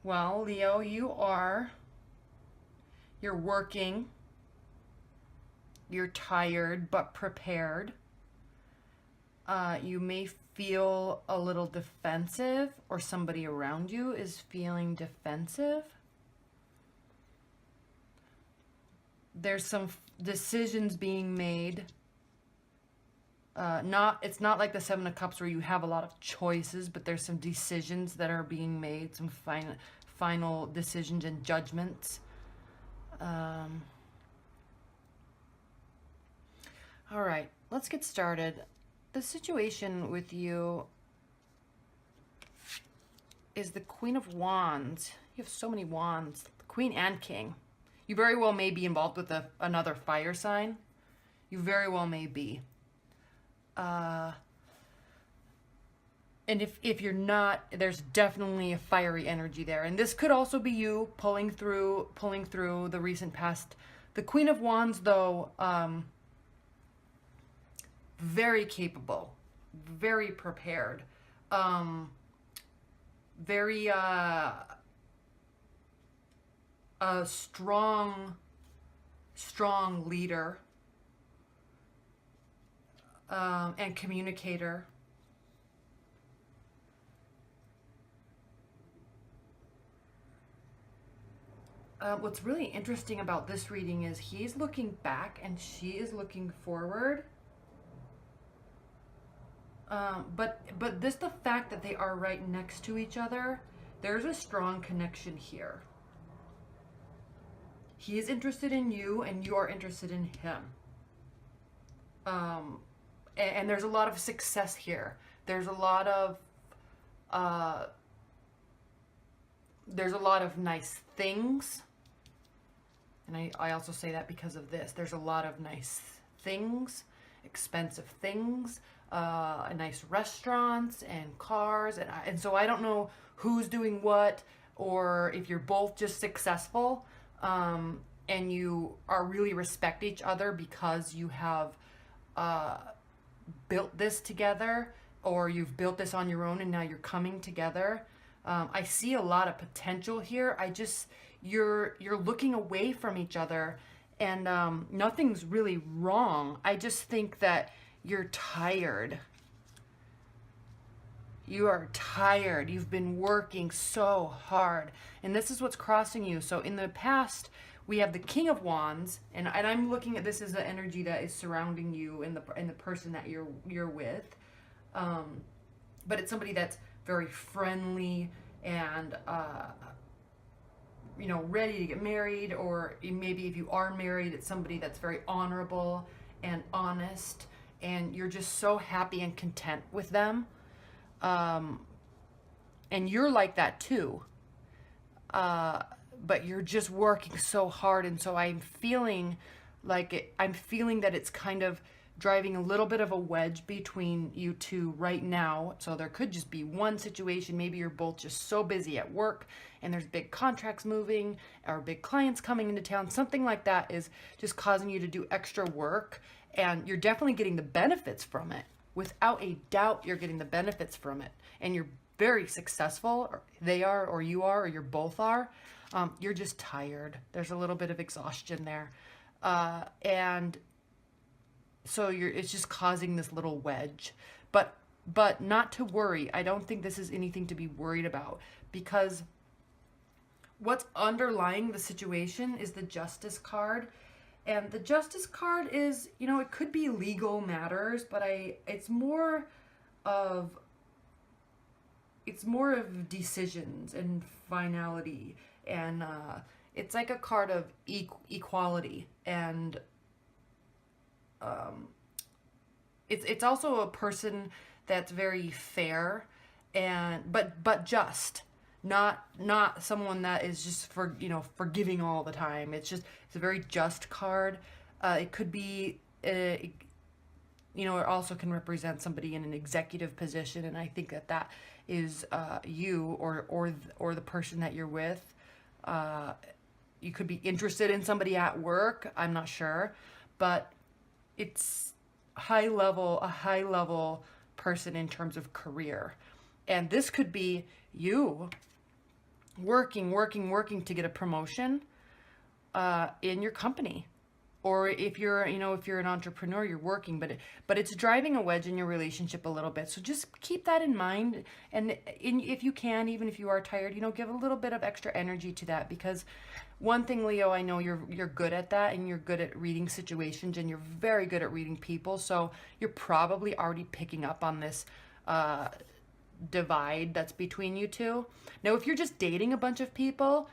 Well, Leo, you're working, you're tired but prepared. You may feel a little defensive, or somebody around you is feeling defensive. There's some decisions being made. It's not like the Seven of Cups where you have a lot of choices, but there's some decisions that are being made, some final decisions and judgments. All right, let's get started. The situation with you is the Queen of Wands. You have so many wands, the Queen and King. You very well may be involved with another fire sign. You very well may be. And if you're not, there's definitely a fiery energy there. And this could also be you pulling through the recent past. The Queen of Wands, though, very capable, very prepared, very a strong leader, and communicator. What's really interesting about this reading is he's looking back and she is looking forward. But just the fact that they are right next to each other, there's a strong connection here. He is interested in you and you are interested in him. And there's a lot of success here. There's a lot of nice things. And I also say that because of this. There's a lot of nice things, expensive things, nice restaurants and cars. And so I don't know who's doing what, or if you're both just successful, and you are really respect each other because you have built this together, or you've built this on your own and now you're coming together. I see a lot of potential here. You're looking away from each other, and nothing's really wrong. I just think that you're tired. You are tired. You've been working so hard, and this is what's crossing you. So in the past, we have the King of Wands, and I'm looking at this as the energy that is surrounding you and the person that you're with. But it's somebody that's very friendly and ready to get married, or maybe if you are married, it's somebody that's very honorable and honest, and you're just so happy and content with them. And you're like that too. But you're just working so hard, and so I'm feeling that it's kind of driving a little bit of a wedge between you two right now. So there could just be one situation. Maybe you're both just so busy at work and there's big contracts moving or big clients coming into town. Something like that is just causing you to do extra work, and you're definitely getting the benefits from it. Without a doubt, you're getting the benefits from it, and you're very successful, or they are, or you are, or you both are. You're just tired. There's a little bit of exhaustion there. And so it's just causing this little wedge, but not to worry. I don't think this is anything to be worried about, because what's underlying the situation is the Justice card. And the Justice card is, it could be legal matters, but it's more of decisions and finality, and it's like a card of equality, and it's also a person that's very fair and but just not someone that is just forgiving all the time. It's a very just card. It could be it also can represent somebody in an executive position, and I think that is you or the person that you're with. You could be interested in somebody at work. I'm not sure, but it's a high level person in terms of career. And this could be you working to get a promotion in your company. Or if you're, you know, if you're an entrepreneur, you're working, but it's driving a wedge in your relationship a little bit. So just keep that in mind. And if you can, even if you are tired, you know, give a little bit of extra energy to that, because one thing, Leo, I know you're good at that, and you're good at reading situations, and you're very good at reading people. So you're probably already picking up on this divide that's between you two. Now, if you're just dating a bunch of people,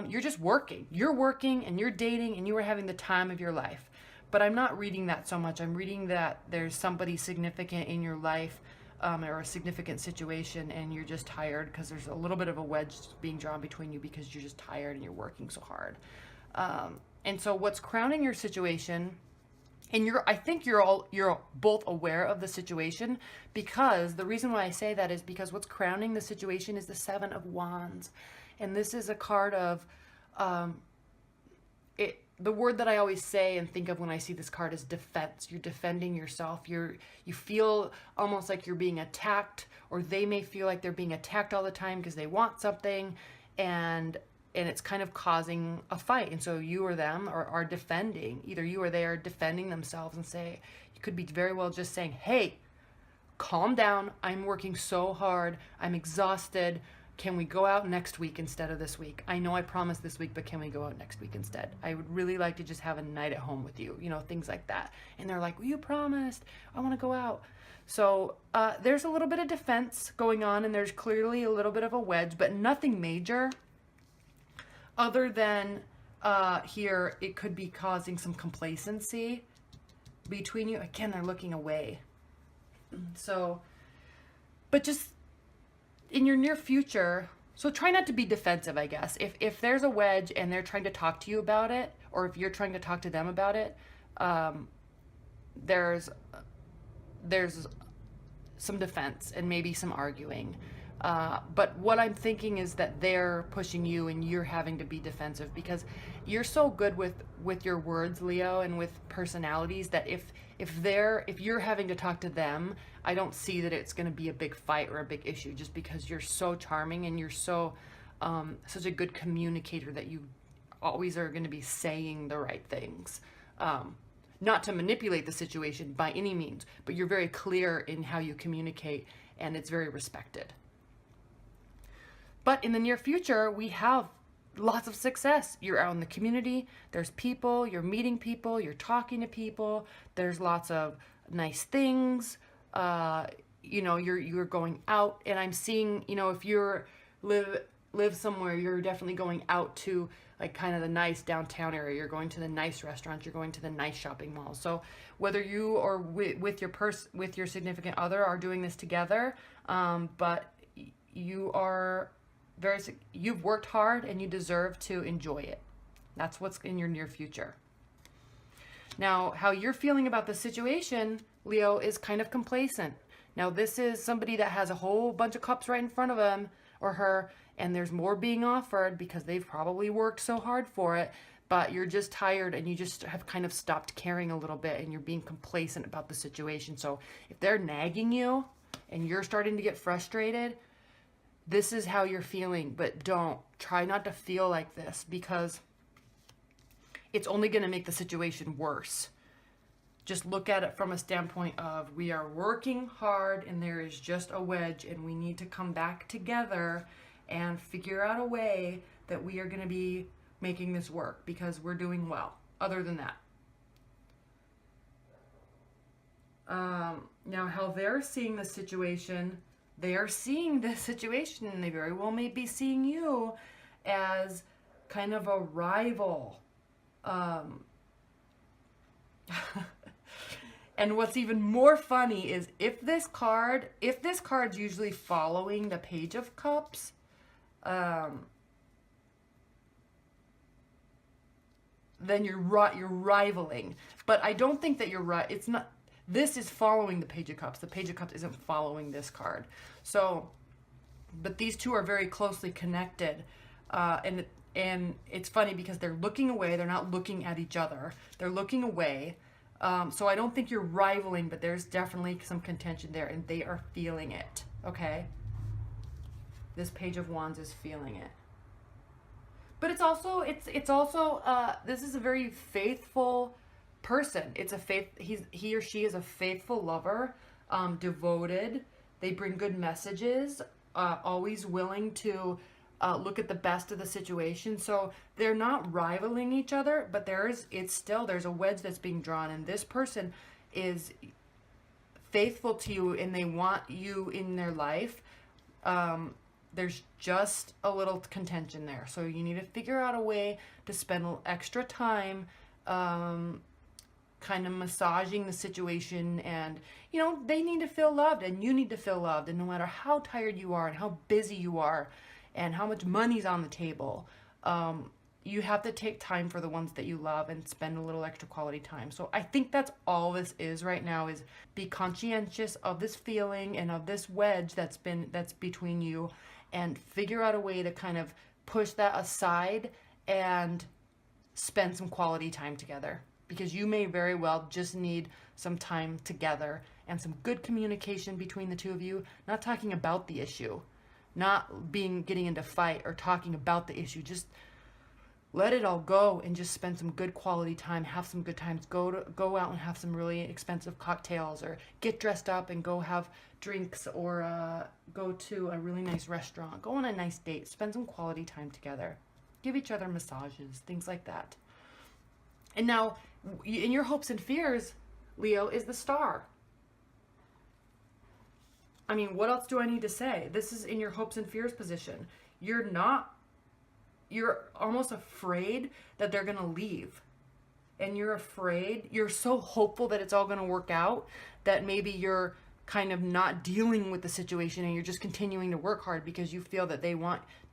you're just working. You're working and you're dating and you are having the time of your life. But I'm not reading that so much. I'm reading that there's somebody significant in your life, or a significant situation, and you're just tired because there's a little bit of a wedge being drawn between you because you're just tired and you're working so hard. And so what's crowning your situation, and I think you're both aware of the situation, because the reason why I say that is because what's crowning the situation is the Seven of Wands. And this is a card of, the word that I always say and think of when I see this card is defense. You're defending yourself. You feel almost like you're being attacked, or they may feel like they're being attacked all the time because they want something, and it's kind of causing a fight. And so you or them are defending, either you or they are defending themselves, and you could be very well just saying, hey, calm down. I'm working so hard. I'm exhausted. Can we go out next week instead of this week? I know I promised this week, but can we go out next week instead? I would really like to just have a night at home with you, you know, things like that. And they're like, well, you promised, I want to go out. So there's a little bit of defense going on, and there's clearly a little bit of a wedge, but nothing major, other than here, it could be causing some complacency between you. Again, they're looking away. So, but just in your near future, so try not to be defensive, I guess. If there's a wedge and they're trying to talk to you about it, or if you're trying to talk to them about it, there's some defense and maybe some arguing. But what I'm thinking is that they're pushing you and you're having to be defensive, because you're so good with your words, Leo, and with personalities, that if you're having to talk to them, I don't see that it's going to be a big fight or a big issue, just because you're so charming and you're so such a good communicator that you always are going to be saying the right things. Not to manipulate the situation by any means, but you're very clear in how you communicate, and it's very respected. But in the near future, we have lots of success. You're out in the community, there's people, you're meeting people, you're talking to people, there's lots of nice things, you know, you're going out, and I'm seeing, you know, if you're live somewhere, you're definitely going out to like kind of the nice downtown area, you're going to the nice restaurants, you're going to the nice shopping malls. So whether you or with your significant other are doing this together, but you've worked hard and you deserve to enjoy it. That's what's in your near future. Now, how you're feeling about the situation, Leo, is kind of complacent. Now, this is somebody that has a whole bunch of cups right in front of him or her, and there's more being offered because they've probably worked so hard for it, but you're just tired and you just have kind of stopped caring a little bit, and you're being complacent about the situation. So if they're nagging you and you're starting to get frustrated, this is how you're feeling. But try not to feel like this, because it's only going to make the situation worse. Just look at it from a standpoint of, we are working hard and there is just a wedge, and we need to come back together and figure out a way that we are going to be making this work, because we're doing well. Other than that, now how they're seeing the situation, they are seeing this situation, and they very well may be seeing you as kind of a rival. And what's even more funny is if this card's usually following the Page of Cups, then you're rivaling. But I don't think that you're right. It's not. This is following the Page of Cups. The Page of Cups isn't following this card. So, but these two are very closely connected, and it's funny because they're looking away. They're not looking at each other. They're looking away. So I don't think you're rivaling, but there's definitely some contention there, and they are feeling it. Okay. This Page of Wands is feeling it. But it's also this is a very faithful person. It's a he or she is a faithful lover, devoted. They bring good messages, always willing to look at the best of the situation. So they're not rivaling each other, but there's a wedge that's being drawn, and this person is faithful to you and they want you in their life. There's just a little contention there. So you need to figure out a way to spend extra time kind of massaging the situation, and you know, they need to feel loved and you need to feel loved, and no matter how tired you are and how busy you are and how much money's on the table, you have to take time for the ones that you love and spend a little extra quality time. So I think that's all this is right now, is be conscientious of this feeling and of this wedge that's between you, and figure out a way to kind of push that aside and spend some quality time together, because you may very well just need some time together and some good communication between the two of you, not talking about the issue, not getting into fight or talking about the issue. Just let it all go and just spend some good quality time, have some good times, go out and have some really expensive cocktails, or get dressed up and go have drinks, or go to a really nice restaurant, go on a nice date, spend some quality time together, give each other massages, things like that. And now in your hopes and fears, Leo, is the Star. I mean, what else do I need to say? This is in your hopes and fears position. You're almost afraid that they're going to leave. And you're so hopeful that it's all going to work out, that maybe you're kind of not dealing with the situation and you're just continuing to work hard because you feel that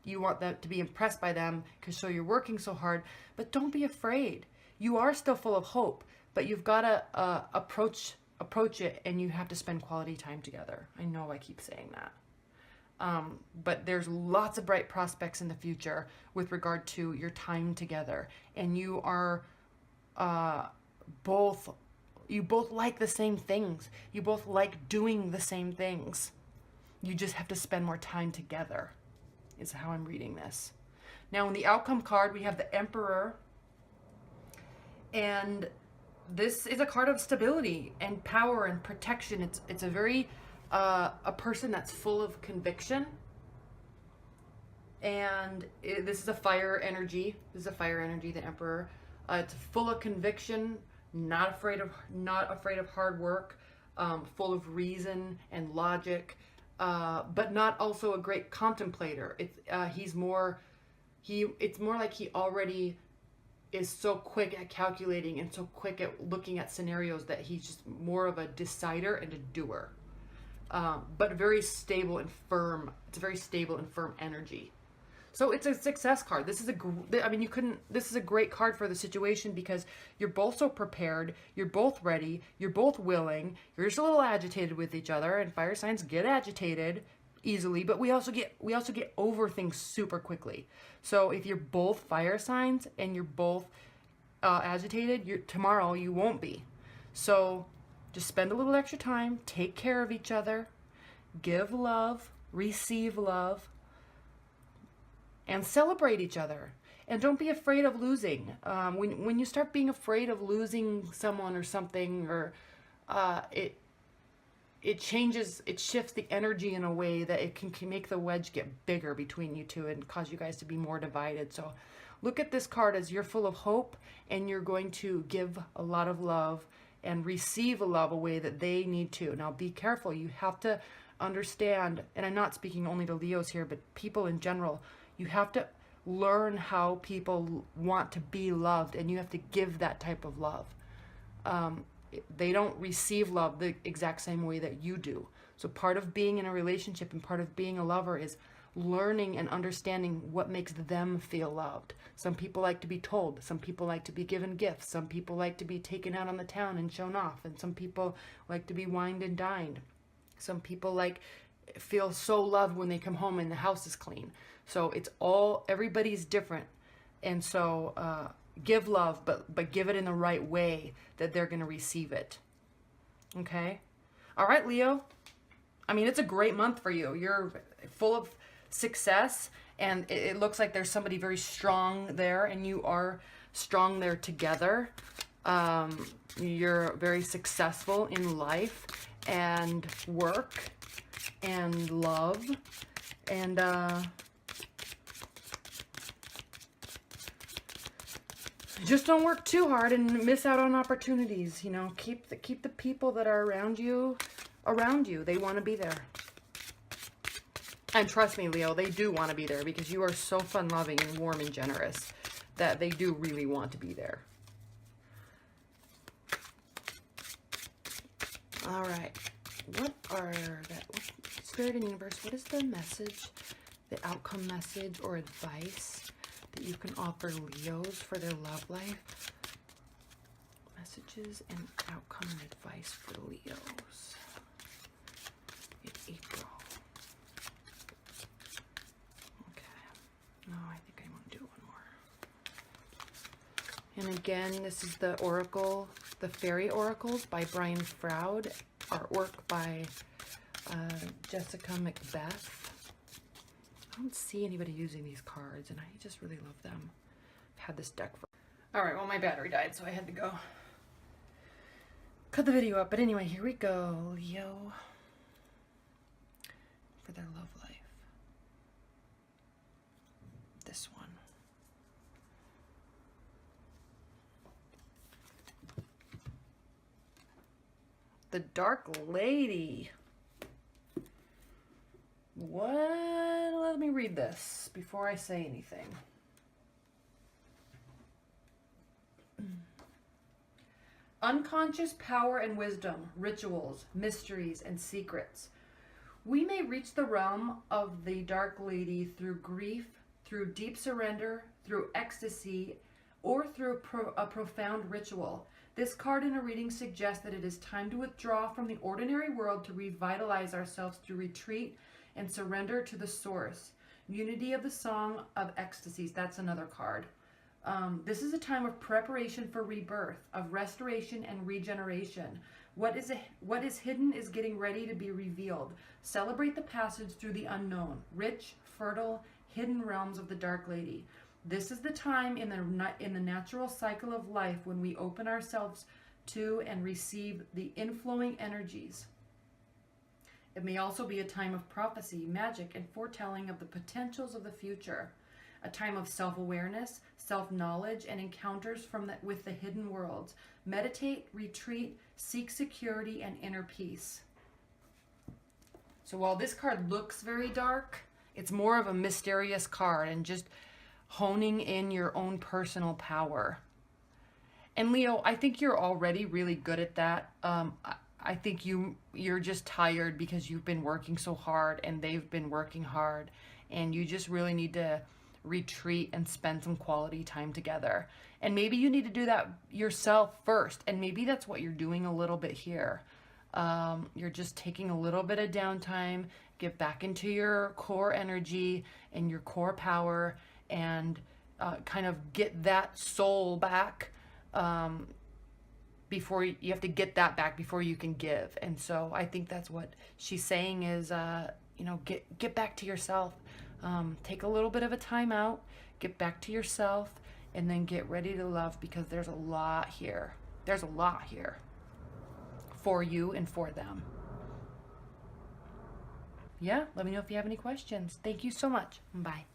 you want them to be impressed by them, because so you're working so hard. But don't be afraid. You are still full of hope, but you've got to approach it, and you have to spend quality time together. I know I keep saying that. But there's lots of bright prospects in the future with regard to your time together. And you are both like the same things. You both like doing the same things. You just have to spend more time together, is how I'm reading this. Now in the outcome card, we have the Emperor. And this is a card of stability and power and protection. It's a very a person that's full of conviction, and this is a fire energy. This is a fire energy, the Emperor. It's full of conviction, not afraid of hard work, full of reason and logic, but not also a great contemplator. It's more like he already is so quick at calculating and so quick at looking at scenarios that he's just more of a decider and a doer. But very stable and firm. It's a very stable and firm energy. So it's a success card. This is a great card for the situation, because you're both so prepared, you're both ready, you're both willing, you're just a little agitated with each other, and fire signs get agitated easily, but we also get over things super quickly. So if you're both fire signs and you're both agitated, tomorrow you won't be. So just spend a little extra time, take care of each other, give love, receive love, and celebrate each other. And don't be afraid of losing. When you start being afraid of losing someone or something, or it shifts the energy in a way that it can make the wedge get bigger between you two and cause you guys to be more divided. So look at this card as you're full of hope, and you're going to give a lot of love and receive a love a way that they need to. Now be careful. You have to understand, and I'm not speaking only to Leos here, but people in general, you have to learn how people want to be loved, and you have to give that type of love. They don't receive love the exact same way that you do. So part of being in a relationship and part of being a lover is learning and understanding what makes them feel loved. Some people like to be told. Some people like to be given gifts. Some people like to be taken out on the town and shown off. And some people like to be wined and dined. Some people feel so loved when they come home and the house is clean. So everybody's different. And so give love, but give it in the right way that they're going to receive it. Okay? All right, Leo. I mean, it's a great month for you. You're full of success And it looks like there's somebody very strong there, and you are strong there together. You're very successful in life and work and love, and just don't work too hard and miss out on opportunities. You know, keep the people that are around you. They want to be there. And trust me, Leo, they do want to be there, because you are so fun-loving and warm and generous that they do really want to be there. All right. What are that? Spirit and universe, what is the message, the outcome message or advice that you can offer Leos for their love life? Messages and outcome and advice for Leos in April. No, I think I want to do one more. And again, this is the Oracle, the Fairy Oracles by Brian Froud. Artwork by Jessica Macbeth. I don't see anybody using these cards, and I just really love them. I've had this deck for... Alright, well, my battery died, so I had to go cut the video up. But anyway, here we go, Leo, for their love life. This one. The Dark Lady. What? Let me read this before I say anything. Unconscious power and wisdom, rituals, mysteries, and secrets. We may reach the realm of the Dark Lady through grief, through deep surrender, through ecstasy, or through a profound ritual. This card in a reading suggests that it is time to withdraw from the ordinary world to revitalize ourselves through retreat and surrender to the source. Unity of the Song of Ecstasies, that's another card. This is a time of preparation for rebirth, of restoration and regeneration. What is hidden is getting ready to be revealed. Celebrate the passage through the unknown, rich, fertile, hidden realms of the Dark Lady. This is the time in the natural cycle of life when we open ourselves to and receive the inflowing energies. It may also be a time of prophecy, magic, and foretelling of the potentials of the future. A time of self-awareness, self-knowledge, and encounters with the hidden worlds. Meditate, retreat, seek security and inner peace. So while this card looks very dark, it's more of a mysterious card and just honing in your own personal power. And Leo, I think you're already really good at that. I think you're just tired because you've been working so hard and they've been working hard, and you just really need to retreat and spend some quality time together. And maybe you need to do that yourself first, and maybe that's what you're doing a little bit here. You're just taking a little bit of downtime, get back into your core energy and your core power, and kind of get that soul back. Before you have to get that back before you can give. And so I think that's what she's saying is, you know, get back to yourself. Take a little bit of a time out, get back to yourself, and then get ready to love, because there's a lot here. There's a lot here for you and for them. Yeah, let me know if you have any questions. Thank you so much. Bye.